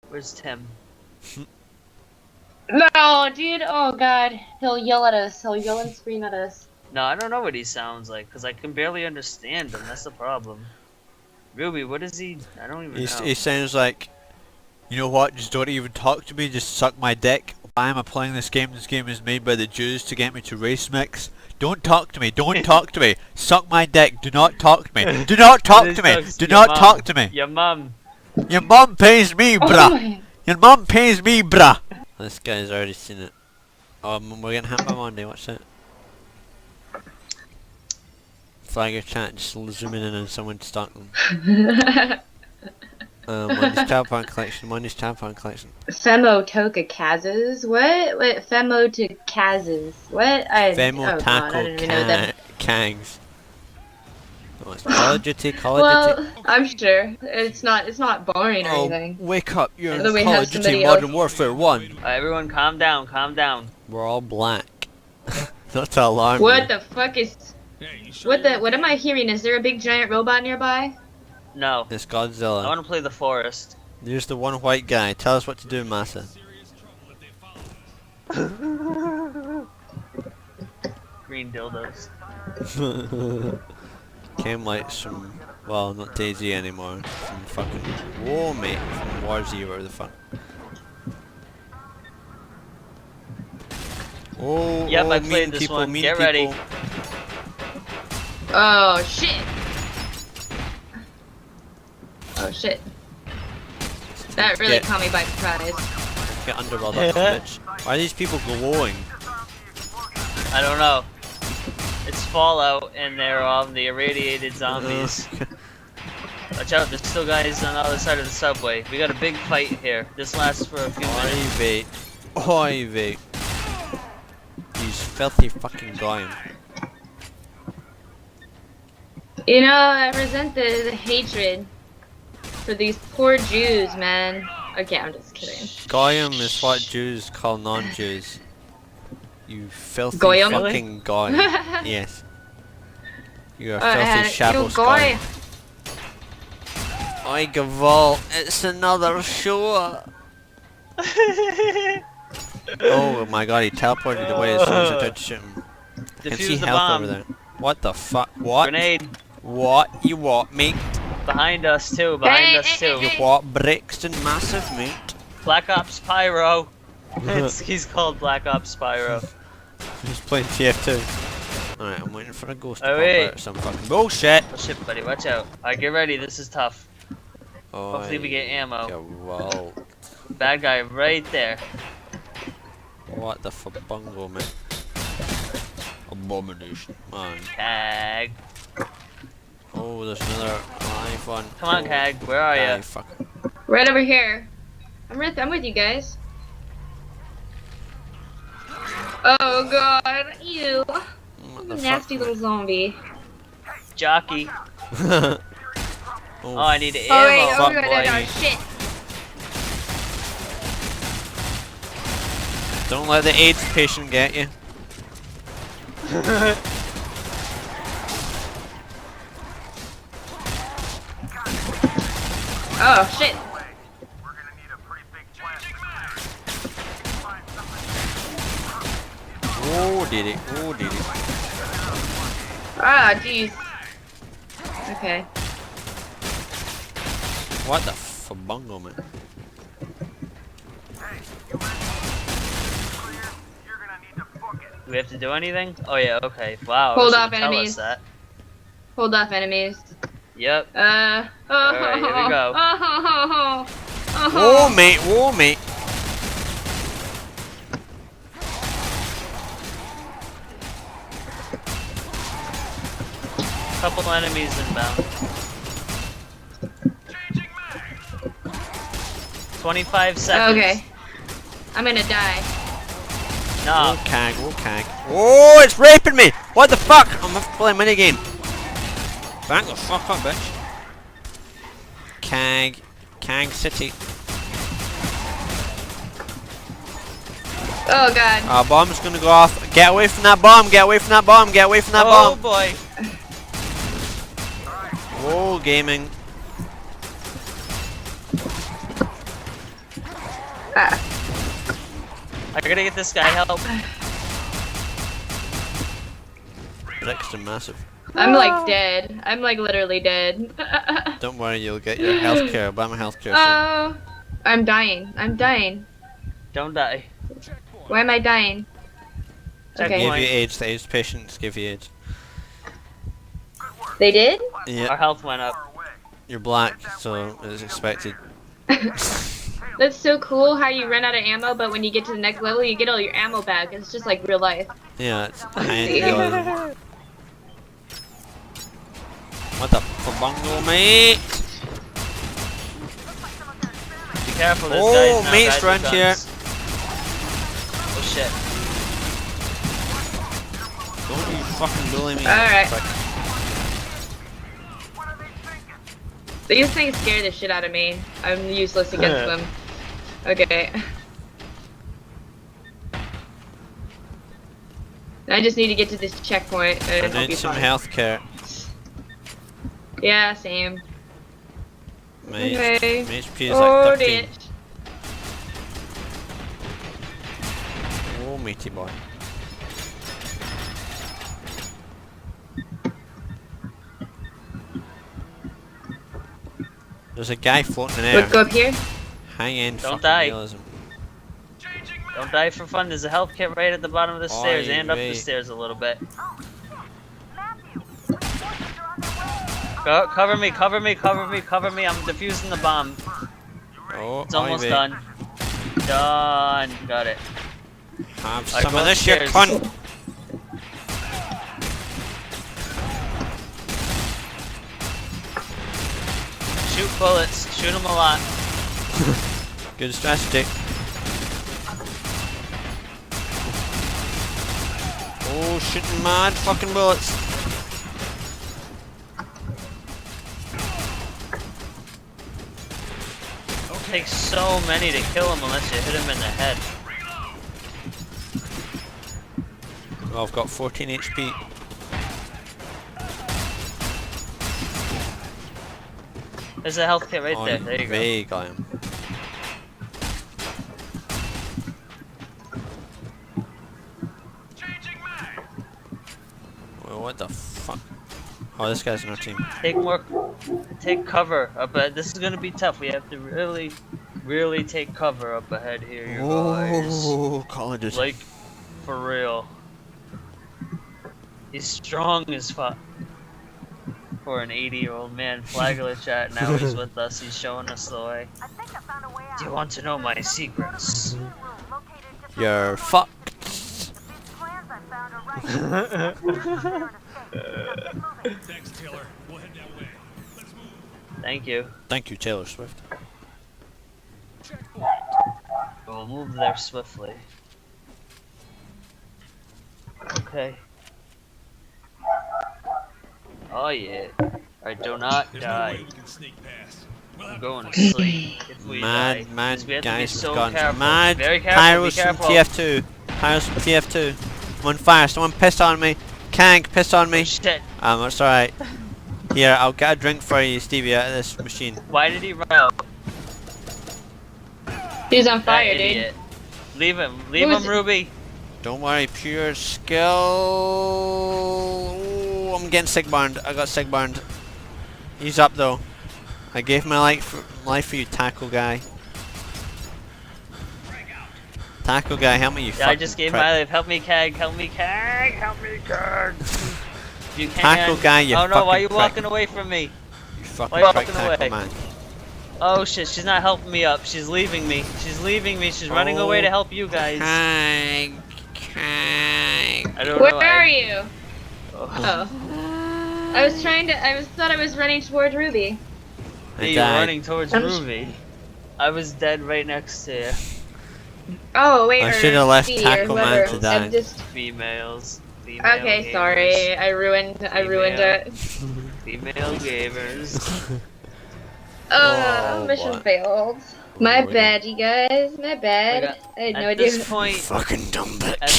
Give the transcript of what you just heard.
Where's Tim? No, dude. Oh god, he'll yell at us. He'll yell and scream at us. No, I don't know what he sounds like because I can barely understand him. That's the problem. Ruby, what is he? I don't even know. He sounds like, you know what? Just don't even talk to me. Just suck my dick. Why am I playing this game? This game is made by the Jews to get me to race mix. Don't talk to me. Don't talk to me. Suck my dick. Do not talk to me. Do not talk to me. Do not talk to me. Your mum. Your mum pays me, bruh. Oh Your mum pays me, bruh. This guy's already seen it. Oh, we're getting hit by Monday. Watch that. Flag your chat. Just zooming in on someone to stalk them. Money's tampon collection. Money's tampon collection. Femo toka kazas? What? What? Femo to kazas? What? Femo taco kangs. Oh, it's Call of Duty. Call of Duty. Well, I'm sure it's not boring or anything. Wake up! You're in Although we Call have of Duty somebody Modern else. Warfare 1. Alright, everyone, calm down. Calm down. We're all black. Not to alarm What you. the fuck is? What am I hearing? Is there a big giant robot nearby? No. It's I Godzilla. want to play the forest. There's the one white guy. Tell us what to do, Massa. Green dildos. Came like some, well, not Daisy anymore. Some fucking Whoa, mate, from War Z or the fuck. Oh, Yep, oh, I mean played this people, one. mean Get ready. people. Oh shit! Oh shit! That really caught me by surprise. Get underworld, bitch. Why are these people glowing? I don't know. It's Fallout, and they're the irradiated zombies. Watch out, there's still guys on the other side of the subway. We got a big fight here. This lasts for a few minutes. Oi, vape. Oi, vape. These filthy fucking goyim. You know, I resent the hatred for these poor Jews, man. Okay, I'm just kidding. Goyim is what Jews call non-Jews. You filthy Goyim? fucking goyim. Yes. You're a filthy You shabos goy. goyim. Oi, Gaval, it's another show. Oh my god, he teleported away as soon as I tried to shoot him. I can see Defuse the health bomb. over there. What the fuck? What? Grenade. What? You what, mate? Behind us too, behind us too. You what? Brixton massive, mate? Black Ops Pyro. He's called Black Ops Pyro. He's playing TF2. Alright, I'm waiting for a ghost to Oh, pop wait. out or some fucking bullshit. Oh shit, buddy, watch out. Alright, get ready, this is tough. Oh, Hopefully we get ammo. Well, Bad guy right there. what the bungo, man? Abomination, man. Cag. Oh, there's another live one. Come on, Cag, where are Die, ya? fuck. Right over here. I'm with you guys. Oh god, ew. What the Nasty fuck, little zombie. Jockey. oh, Oh, I need ammo. Oh wait, fuck, oh boy. no, shit. don't let the AIDS patient get you. Oh shit. Oh, did it? Oh, did it? Ah, jeez. Okay. What the bungo, man? Do we have to do anything? Oh yeah, okay. Wow. Hold I up, wish you'd tell enemies. us that. Hold off, enemies. Yep. Oh. Alright, here we go. Whoa, mate! Whoa, mate! Couple enemies inbound. 25 seconds. Okay. I'm gonna die. No. Oh, cag, oh, cag. Oh, it's raping me! What the fuck? I'm playing minigame. Back the fuck up, bitch. Cag. Cag City. Oh god. Our bomb's gonna go off. Get away from that bomb, get away from that bomb, get away from that Oh bomb. boy. Whoa, gaming. I gotta get this guy help. Next to massive. I'm like dead. I'm like literally dead. Don't worry, you'll get your healthcare. Buy my healthcare. Oh, I'm dying. I'm dying. Don't die. Why am I dying? Check Okay. Give point. you AIDS. The AIDS patients give you AIDS. They did? Yeah, Our health went up. you're black, so it's expected. That's so cool how you run out of ammo, but when you get to the next level, you get all your ammo back. It's just like real life. Yeah, it's handy. What the fabungo, mate? Be careful, there's Oh, guys now, mate's guys with around here. guns. Oh shit. Don't you fucking bully me. Alright. Prick. These things scare the shit out of me. I'm useless against them. Okay. I just need to get to this checkpoint I and I'll be need some fine. healthcare. Yeah, same. My Okay. my HP is Oh, like 13. bitch. Oh, matey boy. There's a guy floating in Let's there. go up here. Hang in. Don't fucking die. realism. Don't die for fun. There's a health kit right at the bottom of the stairs Oi, and up the wait. stairs a little bit. Go, cover me, cover me, cover me, cover me. I'm defusing the bomb. Oh, It's almost wait. done. Done. Got it. Have Alright, some go of this, you upstairs. cunt. Shoot bullets. Shoot them a lot. Good strategy. Oh, shooting mad fucking bullets. It takes so many to kill him unless you hit him in the head. Oh, I've got 14 HP. There's a health kit right Oh, there. There you go. vague I am. Well, what the fuck? Oh, this guy's on our team. Take cover up ahead. This is gonna be tough. We have to really take cover up ahead here, you guys. Oh, colleges. Like, for real. He's strong as fuck. For an 80-year-old man, Flagler chat, now he's with us, he's showing us the way. Do you want to know my secrets? You're fucked. Thanks, Taylor. We'll head that way. Let's move. Thank you. Thank you, Taylor Swift. We'll move there swiftly. Okay. Oh yeah. Alright, do not There's no die. way we can sneak past. We'll I'm have going to sleep if we die. Mad, mad 'Cause we have to be guys with so guns. careful. Mad Very careful, be pyros from careful. TF2. Pyros from TF2. I'm on fire. Someone pissed on me. Kank pissed on me. Oh, shit. It's alright. Here, I'll get a drink for you, Stevie, out of this machine. Why did he run out? He's on That fire, dude. idiot. Leave him. Leave Who is him, it? Ruby. Don't worry, pure skill. Ooh, I'm getting sick burned. I got sick burned. He's up though. I gave my life for you, tackle guy. Tackle guy, help me, you Yeah, I fucking just gave prick. my life. Help me, Kag. Help me, Kag. Help me, Kag. You can. Tackle guy, you Oh no, why are you fucking walking prick. away from me? You fucking Why are you prick, walking tackle away? man. Oh shit, she's not helping me up. She's leaving me. She's leaving me. She's running away to help you guys. I don't Where know. are you? Oh. Oh. I thought I was running toward Ruby. I Hey, you're died. running towards I'm Ruby. I was dead right next to you. Oh, wait, I or shoulda left C or Tackle Man whoever. to die. I'm just... Females. Female Okay, gamers. sorry. I ruined it. Female gamers. Oh, Whoa, mission what? failed. My Really? bad, you guys. My bad. Like, I had no At idea. this point, Fucking dumb bitch. at